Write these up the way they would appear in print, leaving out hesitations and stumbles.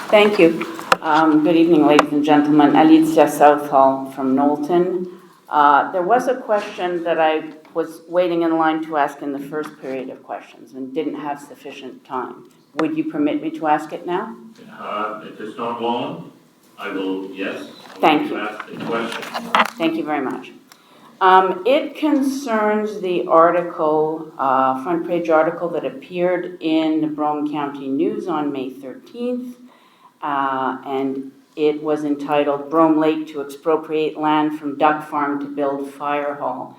Thank you. Good evening, ladies and gentlemen. Alicia Southall from Knowlton. There was a question that I was waiting in line to ask in the first period of questions and didn't have sufficient time. Would you permit me to ask it now? If it's not long, I will, yes. Thank you. Ask the question. Thank you very much. It concerns the article, front page article that appeared in the Brome County News on May 13th, and it was entitled Brome Lake to Expropriate Land from Duck Farm to Build Fire Hall.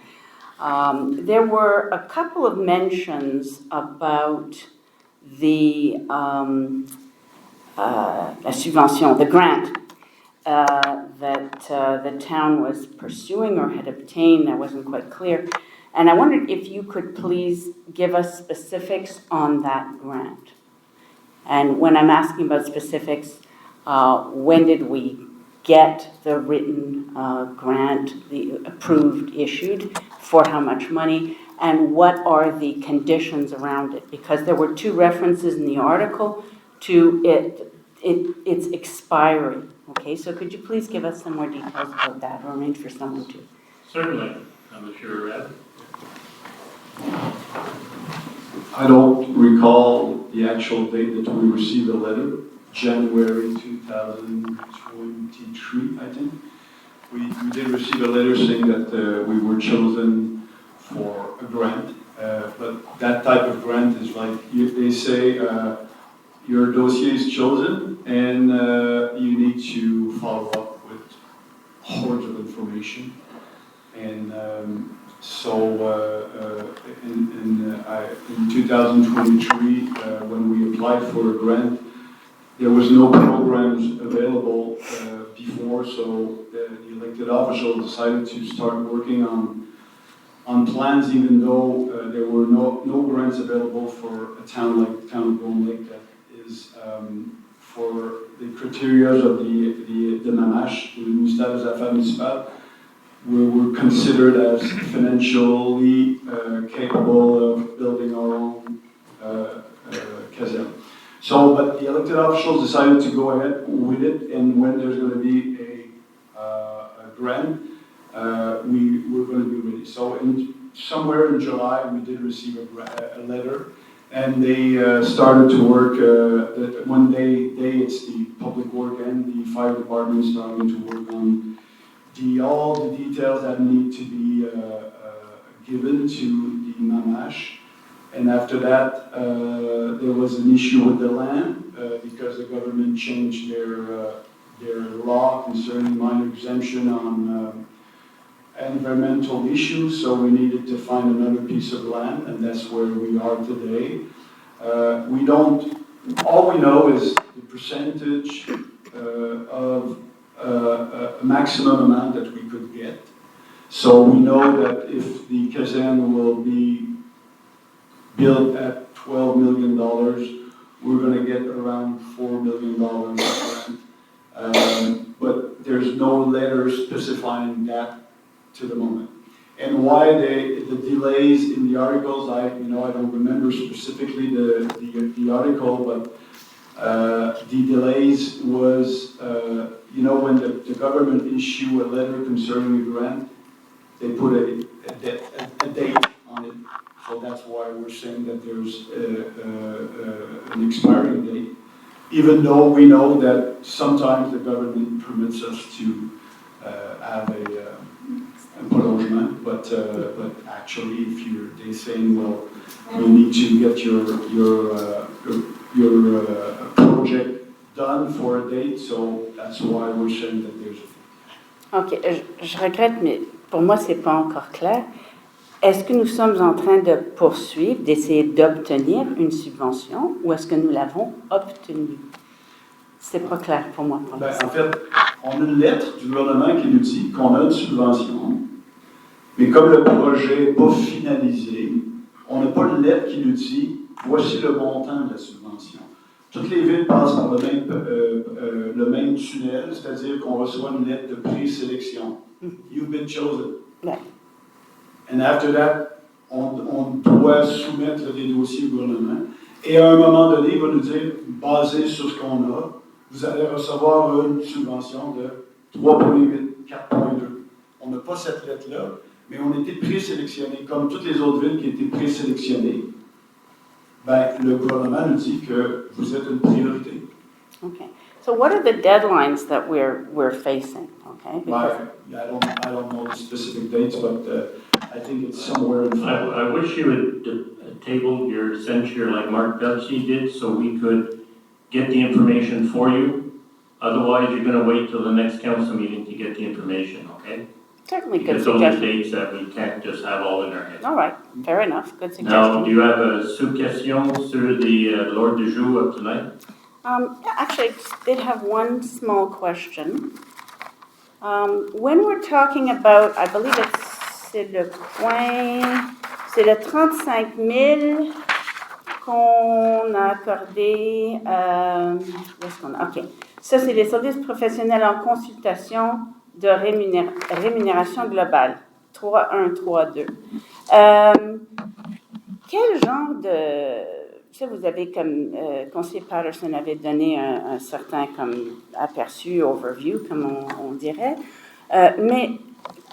There were a couple of mentions about the subvention, the grant, that the town was pursuing or had obtained. That wasn't quite clear. And I wondered if you could please give us specifics on that grant. And when I'm asking about specifics, when did we get the written grant, the approved, issued, for how much money, and what are the conditions around it? Because there were two references in the article to its expiry. Okay, so could you please give us some more details about that, or arrange for someone to? Certainly. I'm sure Ed. I don't recall the actual date that we received the letter. January 2023, I think. We did receive a letter saying that we were chosen for a grant, but that type of grant is like, they say your dossier is chosen and you need to follow up with hordes of information. And in 2023, when we applied for a grant, there was no programs available before, so the elected officials decided to start working on plans, even though there were no grants available for a town like the town of Brome Lake that is for the criteria of the MAMASH, the Ministère des Affaires Municipales. We were considered as financially capable of building our own caserne. So, but the elected officials decided to go ahead with it, and when there's going to be a grant, we were going to be ready. So, somewhere in July, we did receive a letter, and they started to work. One day, it's the public work and the fire department starting to work on all the details that need to be given to the MAMASH. And after that, there was an issue with the land because the government changed their law concerning minor exemption on environmental issues. So we needed to find another piece of land, and that's where we are today. All we know is the percentage of a maximum amount that we could get. So we know that if the caserne will be built at $12 million, we're going to get around $4 million grant. But there's no letter specifying that to the moment. And why the delays in the articles, I don't remember specifically the article, but the delays was, when the government issue a letter concerning a grant, they put a date on it. So that's why we're saying that there's an expiring date, even though we know that sometimes the government permits us to have a prolongement, but actually, if they're saying, well, you need to get your project done for a date, so that's why we're saying that there's a date. Ok, je regrette, mais pour moi, c'est pas encore clair. Est-ce que nous sommes en train de poursuivre, d'essayer d'obtenir une subvention, ou est-ce que nous l'avons obtenue? C'est pas clair pour moi. En fait, on a une lettre du gouvernement qui nous dit qu'on a une subvention, mais comme le projet n'est pas finalisé, on n'a pas de lettre qui nous dit voici le montant de la subvention. Toutes les villes passent par le même tunnel, c'est-à-dire qu'on reçoit une lettre de présélection. You've been chosen. Ouais. And after that, on doit soumettre des dossiers au gouvernement. Et à un moment donné, il va nous dire, basé sur ce qu'on a, vous allez recevoir une subvention de 3,8, 4,2. On n'a pas cette lettre-là, mais on a été présélectionnés, comme toutes les autres villes qui étaient présélectionnées. Ben, le gouvernement nous dit que vous êtes une priorité. Okay. So what are the deadlines that we're facing? Okay. Well, I don't know the specific dates, but I think it's somewhere in February. I wish you would table your censure like Mark Belsey did, so we could get the information for you. Otherwise, you're gonna wait till the next council meeting to get the information, okay? Certainly good Because those are suggestion. dates that we can't just have all in our heads. All right, fair enough, good Now, suggestion. do you have a sous-question sur the l'ordre du jour of tonight? Actually, I just did have one small question. When we're talking about, I believe c'est le 35 000 qu'on a accordé, où est-ce qu'on a? OK. Ça, c'est les services professionnels en consultation de rémunération globale. 3.1.3.2. Quel genre de... Tu sais, vous avez comme... Conseiller Patterson avait donné un certain comme aperçu, overview, comme on dirait. Mais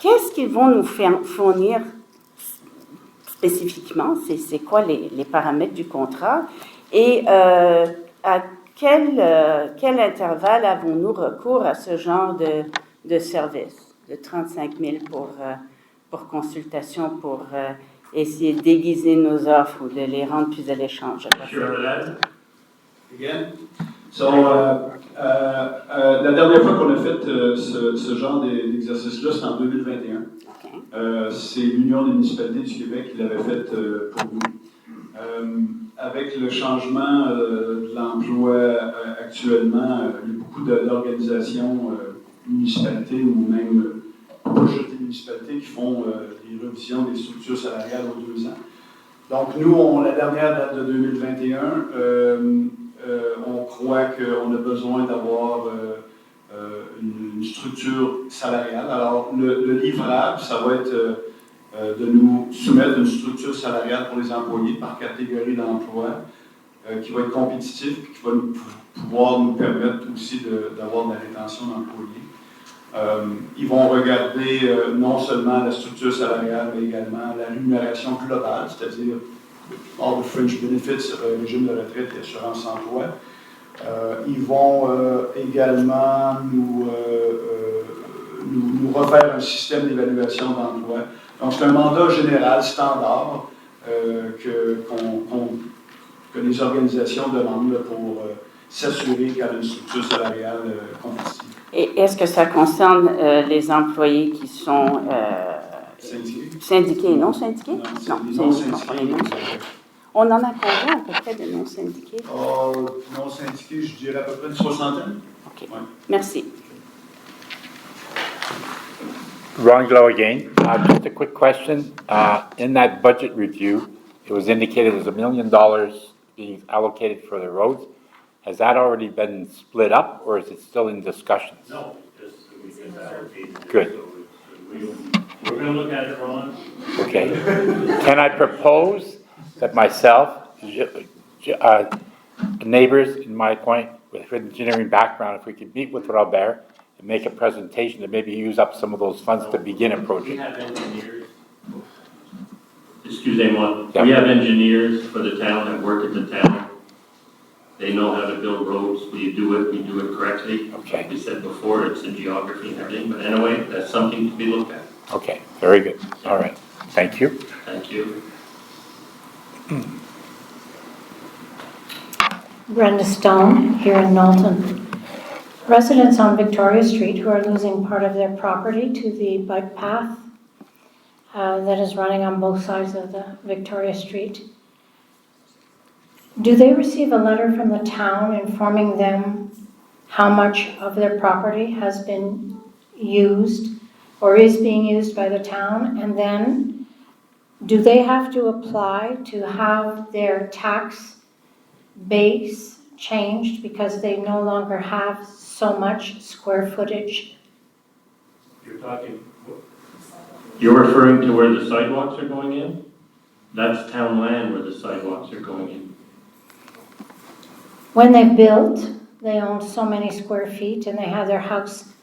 qu'est-ce qu'ils vont nous fournir spécifiquement? C'est quoi les paramètres du contrat? Et à quel intervalle avons-nous recours à ce genre de service? De 35 000 pour consultation, pour essayer de déguiser nos offres ou de les rendre plus alléchantes. Again. So, la dernière fois qu'on a fait ce genre d'exercice-là, c'était en 2021. Okay. C'est l'Union des municipalités du Québec qui l'avait fait pour nous. Avec le changement de l'emploi actuellement, il y a beaucoup d'organisations, municipalités ou même pas juste des municipalités qui font des révisions des structures salariales aux 2 ans. Donc nous, la dernière date de 2021, on croit qu'on a besoin d'avoir une structure salariale. Alors le livrable, ça va être de nous soumettre une structure salariale pour les employés par catégorie d'emploi qui va être compétitive et qui va pouvoir nous permettre aussi d'avoir de la rétention d'employés. Ils vont regarder non seulement la structure salariale, mais également la rémunération globale, c'est-à-dire all the fringe benefits, régime de retraite et assurance emploi. Ils vont également nous refaire un système d'évaluation d'emploi. Donc, c'est un mandat général standard que les organisations demandent pour s'assurer qu'il y a une structure salariale compétitive. Et est-ce que ça concerne les employés qui sont syndiqués et non syndiqués? Non, syndiqués. On en a combien à peu près de non syndiqués? Non syndiqués, je dirais à peu près une 60. OK. Ouais. Merci. Ron Glow again. Just a quick question. In that budget review, it was indicated there's $1 million being allocated for the roads. Has that already been split up, or is it still in discussions? No, we just allocated it. Good. So we're going to look at it, Ron. Okay. Can I propose that myself, neighbors in my point with engineering background, if we could meet with Robert and make a presentation to maybe use up some of those funds to begin a We project? have engineers. Excusez-moi. Yeah. We have engineers for the town that work in the town. They know how to build roads. We do it correctly. Okay. Like we said before, it's in geography and everything, but anyway, that's something to be looked at. Okay, very good. All right. Thank you. Thank you. Brenda Stone, here in Knowlton. Residents on Victoria Street who are losing part of their property to the bike path that is running on both sides of the Victoria Street. Do they receive a letter from the town informing them how much of their property has been used or is being used by the town? And then do they have to apply to have their tax base changed because they no longer have so much square footage? You're referring to where the sidewalks are going in? That's town land where the sidewalks are going in. When they built they owned so many square feet and they had their house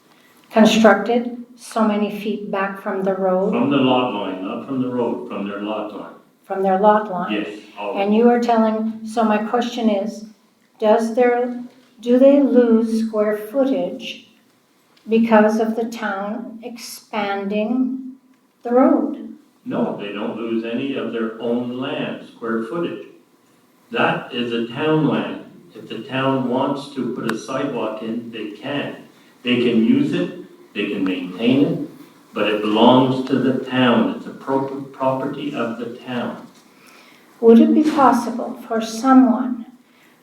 constructed so many feet back from the road, From the lot line, not from the road, from their lot line. from their lot line. Yes, always. And you are telling, so my question is, do they lose square footage because of the town expanding the road? No, they don't lose any of their own land, square footage. That is a town land. If the town wants to put a sidewalk in, they can. They can use it, they can maintain it, but it belongs to the town. It's a property of the town. Would it be possible for someone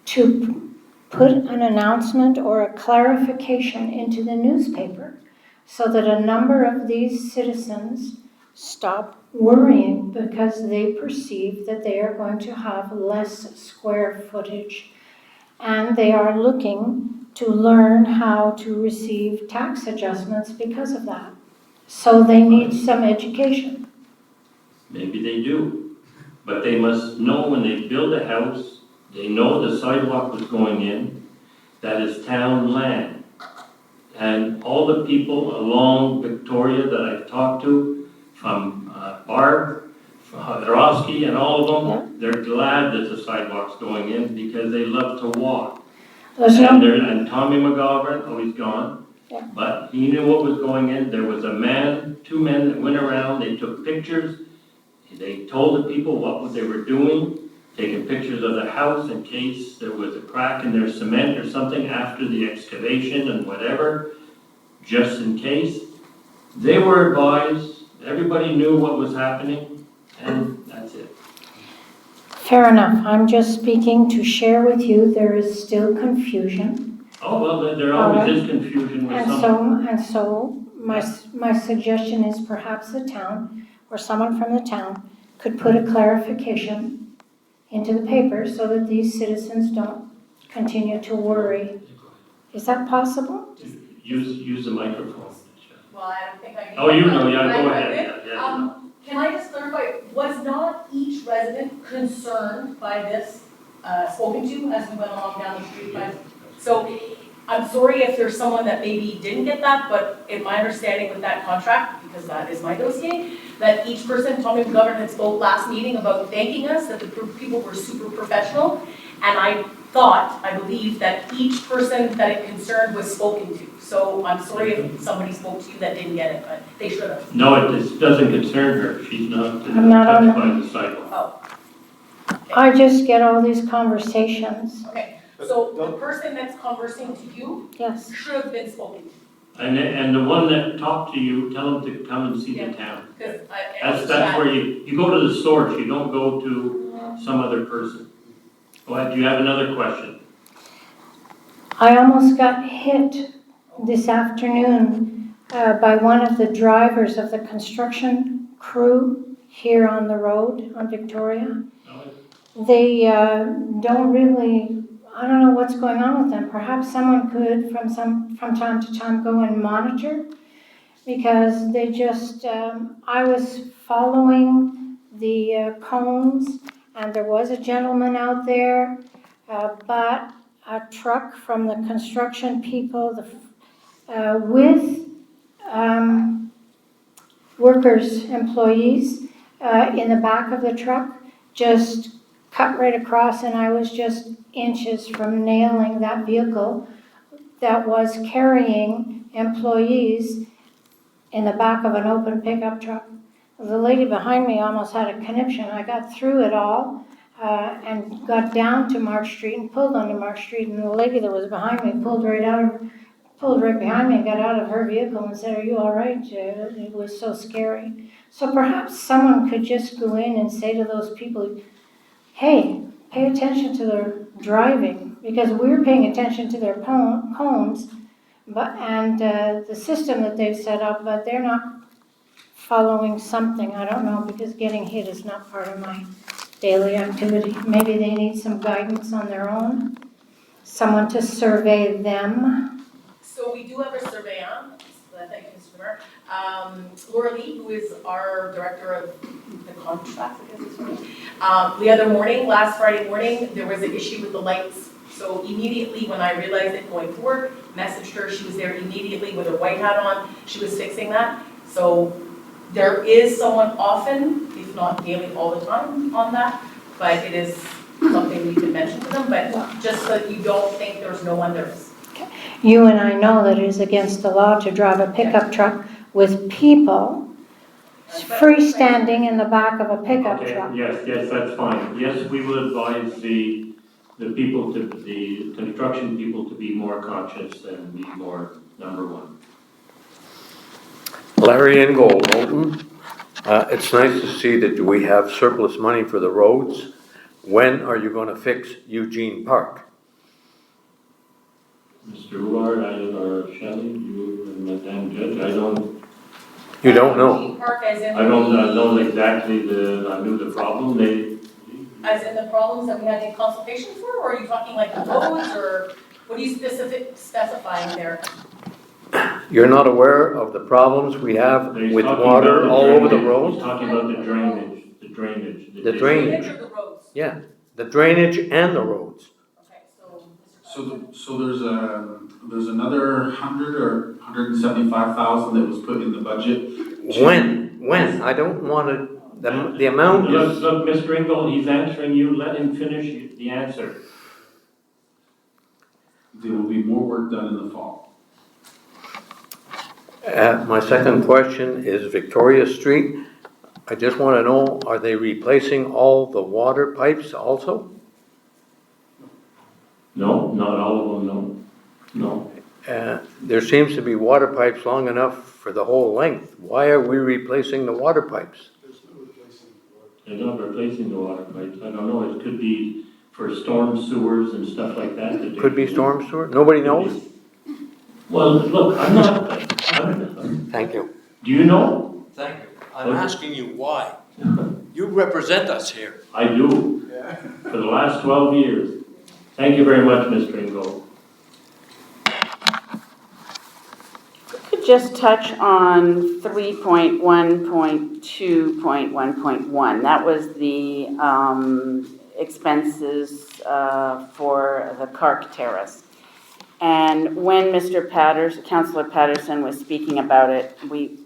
to put an announcement or a clarification into the newspaper so that a number of these citizens stop worrying because they perceive that they are going to have less square footage and they are looking to learn how to receive tax adjustments because of that? So they need some education. Maybe they do. But they must know when they build a house, they know the sidewalk was going in, that is town land. And all the people along Victoria that I've talked to, from Barb, from Hodorowski, and all of them, they're glad that the sidewalk's going in because they love to walk. And Tommy McGovern, oh, he's gone. Yeah. But he knew what was going in. There was two men that went around, they took pictures. They told the people what they were doing, taking pictures of the house in case there was a crack in their cement or something after the excavation and whatever, just in case. They were advised, everybody knew what was happening, and that's it. Fair enough. I'm just speaking to share with you there is still confusion. Oh, well, there always is confusion with And so my suggestion is perhaps the town or someone from the town could put a clarification into the paper so that these citizens don't continue to worry. Is that possible? Use the microphone. Well, I don't think I can. Oh, you know, yeah, go ahead. Yeah. Can I just clarify, was not each resident concerned by this, spoken to as we went along down the street? So I'm sorry if there's someone that maybe didn't get that, but in my understanding with that contract, because that is my dossier, that each person, Tommy McGovern had spoke last meeting about thanking us, that the people were super professional, and I believe that each person that it concerned was spoken to. So I'm sorry if somebody spoke to you that didn't get it, but they should have. No, it doesn't concern her. She's not I'm not touched on by the sidewalk. Oh. Okay. I just get all these conversations. Okay, so the person that's conversing to you Yes. should have been spoken to. And the one that talked to you, tell them to come and see the town. Because That's where you go to the source, you don't go to some other person. Go ahead, do you have another question? I almost got hit this afternoon by one of the drivers of the construction crew here on the road on Victoria. No? They don't really, I don't know what's going on with them. Perhaps someone could from time to time go and monitor, because they just, I was following the cones and there was a gentleman out there, but a truck from the construction people with workers, employees in the back of the truck just cut right across, and I was just inches from nailing that vehicle that was carrying employees in the back of an open pickup truck. The lady behind me almost had a conniption. I got through it all and got down to March Street and pulled onto March Street, and the lady that was behind me pulled right behind me and got out of her vehicle and said, "Are you all right?" It was so scary. So perhaps someone could just go in and say to those people, "Hey, pay attention to their driving," because we're paying attention to their cones, and the system that they've set up, but they're not following something. I don't know, because getting hit is not part of my daily activity. Maybe they need some guidance on their own, someone to survey them. So we do have a surveillant, thank you, Mr. Mayor. Laura Lee, who is our director of the contracts, I guess is her name. Last Friday morning, there was an issue with the lights. So immediately when I realized it going to work, messaged her, she was there immediately with her white hat on, she was fixing that. So there is someone often, if not daily, all the time on that, but it is something we can mention to them, but just so that you don't think there's no one, there is. You and I know that it is against the law to drive a pickup truck with people freestanding in the back of a pickup Okay, truck. yes, that's fine. Yes, we will advise the people to, the construction people to be more conscious and be more number one. Larry Ingold, Bolton. It's nice to see that we have surplus money for the roads. When are you going to fix Eugene Park? Mr. Ullard, or Shelley, you and Madame Judge, I don't. You don't know? Park as in I don't know exactly I knew the problem, as in the problems that we had in consultation for, or are you talking like the roads, or what are you specifying there? You're not aware of the problems we have he's with talking water about the all over the drainage. road? He's talking about the drainage. The drainage. Or the roads? Yeah, the drainage and the roads. Okay, so. So there's another 100 or 175,000 that was put in the budget. When? I don't want to, the amount is, Look, Mr. Ingold, he's answering you, let him finish the answer. There will be more work done in the fall. my second question is Victoria Street. I just want to know, are they replacing all the water pipes also? No, not all of them, no. There seems to be water pipes long enough for the whole length. Why are we replacing the water pipes? They're not replacing the water pipes. I don't know, it could be for storm sewers and stuff like that. Could be storm sewer? Nobody knows? Well, look, I'm not, Thank you. do you know? Thank you. I'm asking you why. You represent us here. I do, for the last 12 years. Thank you very much, Mr. Ingold. Could just touch on 3.1.2.1.1. That was the expenses for the Cark Terrace. And when Councillor Patterson was speaking about it, we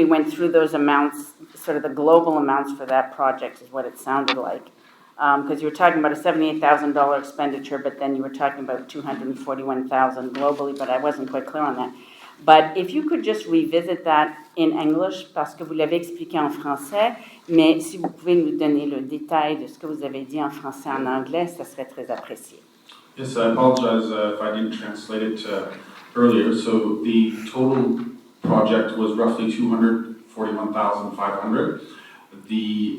went through those amounts, sort of the global amounts for that project is what it sounded like. Because you were talking about a $78,000 expenditure, but then you were talking about $241,000 globally, but I wasn't quite clear on that. But if you could just revisit that in English, parce que vous l'avez expliqué en français, mais si vous pouvez nous donner le détail de ce que vous avez dit en français en anglais, ça serait très apprécié. Yes, I apologize if I didn't translate it earlier. So the total project was roughly 241,500. The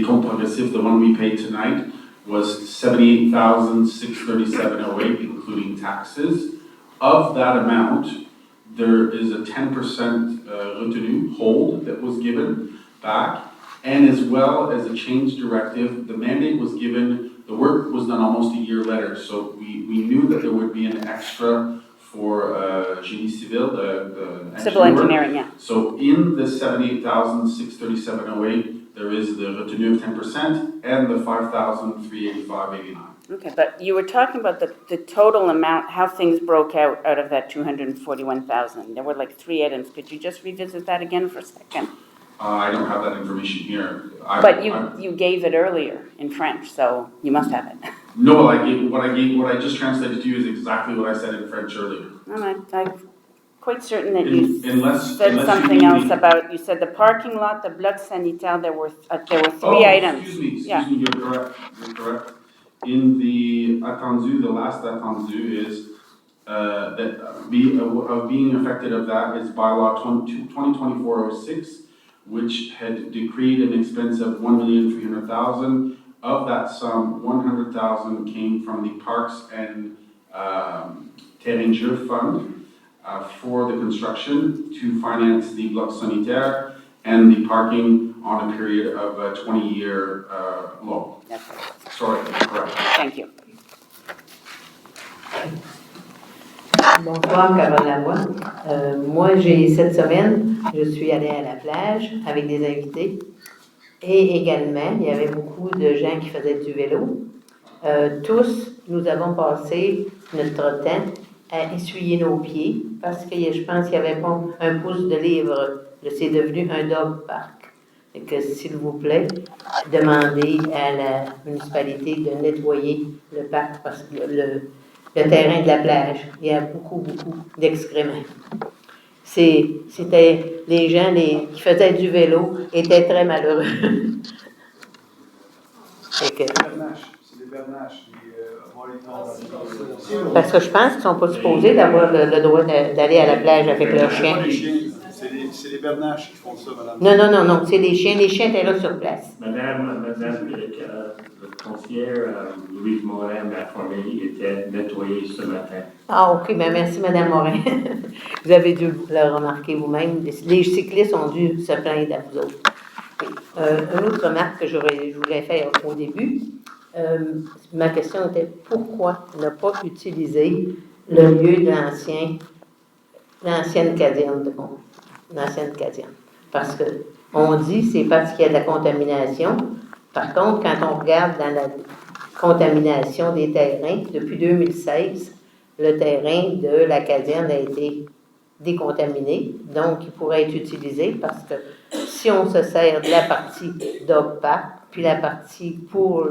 compte progressif, the one we paid tonight, was 78,637.08, including taxes. Of that amount, there is a 10% retenue hold that was given back, and as well as a change directive. The mandate was given, the work was done almost a year later, so we knew that there would be an extra for Génie Civil, the Civil engineering, yeah. So in the 78,637.08, there is the retenue of 10% and the 5,385.89. Okay, but you were talking about the total amount, how things broke out of that 241,000. There were like 3 items. Could you just revisit that again for a second? I don't have that information here. But you gave it earlier in French, so you must have it. No, what I just translated to you is exactly what I said in French earlier. I'm quite certain that you Unless said you something need else me- about, you said the parking lot, the bloc sanitaire, there were 3 Oh, items. excuse Yeah. me, you're correct. In the attendu, the last attendu is being affected of that is bylaw 2024-06, which had decreed an expense of 1,300,000. Of that sum, 100,000 came from the Parks and Terrain Jeu Fund for the construction to finance the bloc sanitaire and the parking on a period of a 20-year loan. That's right. Sorry, correct. Thank you. Bonsoir, Carole Lavoie. Moi, cette semaine, je suis allée à la plage avec des invités. Et également, il y avait beaucoup de gens qui faisaient du vélo. Tous nous avons passé notre temps à essuyer nos pieds parce que je pense qu'il n'y avait pas un pouce de livre. C'est devenu un dog park. Et que, s'il vous plaît, demandez à la municipalité de nettoyer le parc, parce que le terrain de la plage, il y a beaucoup d'excréments. C'était les gens qui faisaient du vélo étaient très malheureux. C'est des bernaches. Parce que je pense qu'ils ne sont pas supposés d'avoir le droit d'aller à la plage avec leurs chiens. C'est les bernaches qui font ça, madame. Non, c'est les chiens. Les chiens étaient là sur place. Madame, le conseiller Louise Morin m'a informé qu'il était nettoyé ce matin. Ah, OK, bien merci, Mme Morin. Vous avez dû le remarquer vous-même. Les cyclistes ont dû se plaindre à vous autres. Une autre remarque que je voulais faire au début, ma question était pourquoi ne pas utiliser le lieu de l'ancienne caserne l'ancienne caserne. Parce que on dit c'est parce qu'il y a de la contamination. Par contre, quand on regarde dans la contamination des terrains, depuis 2016, le terrain de la caserne a été décontaminé, donc il pourrait être utilisé parce que si on se sert de la partie dog park, puis la partie pour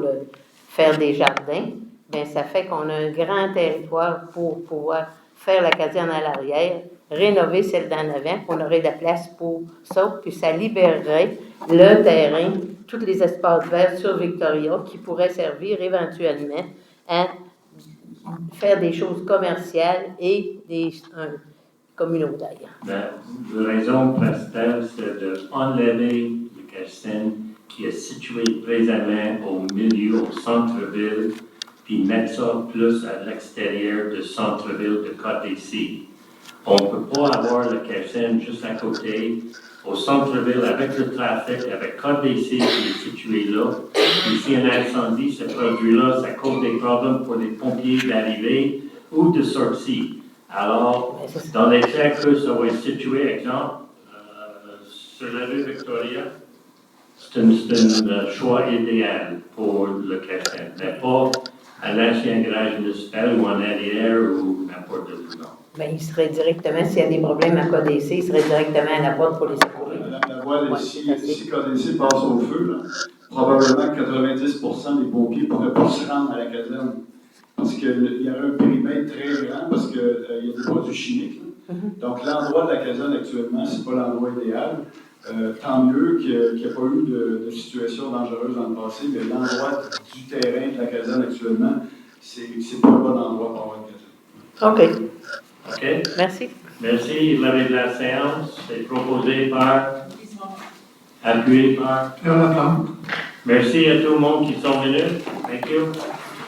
faire des jardins, bien ça fait qu'on a un grand territoire pour pouvoir faire la caserne à l'arrière, rénover celle d'en avant, on aurait de la place pour ça, puis ça libérerait le terrain, tous les espaces verts sur Victoria qui pourraient servir éventuellement à faire des choses commerciales et communautaires. La raison principale, c'est d'enlever le caserne qui est situé présentement au milieu, au centre-ville, puis mettre ça plus à l'extérieur du centre-ville de Côte-des-Cygnes. On ne peut pas avoir le caserne juste à côté, au centre-ville, avec le trafic, avec Côte-des-Cygnes qui est situé là. Puis si un incendie se produit là, ça cause des problèmes pour les pompiers d'arrivée ou de sortie. Alors, dans les cas que ça va être situé, exemple, sur la rue Victoria, c'est un choix idéal pour le caserne, mais pas à l'ancien garage municipal ou en arrière ou n'importe où. Bien, il serait directement, s'il y a des problèmes à Côte-des-Cygnes, il serait directement à la porte pour les secourir. La voile, si Côte-des-Cygnes passe au feu, là, probablement que 90% des pompiers ne pourraient pas se rendre à la caserne. Parce qu'il y a un périmètre très grand, parce qu'il y a des produits chimiques. Donc, l'endroit de la caserne actuellement, ce n'est pas l'endroit idéal. Tant mieux qu'il n'y ait pas eu de situation dangereuse dans le passé, mais l'endroit du terrain de la caserne actuellement, c'est pas le bon endroit pour avoir une caserne. OK. OK? Merci. Merci. L'arrêt de la séance est proposé par, appuyé par. Merci à tout le monde qui sont venus. Thank you.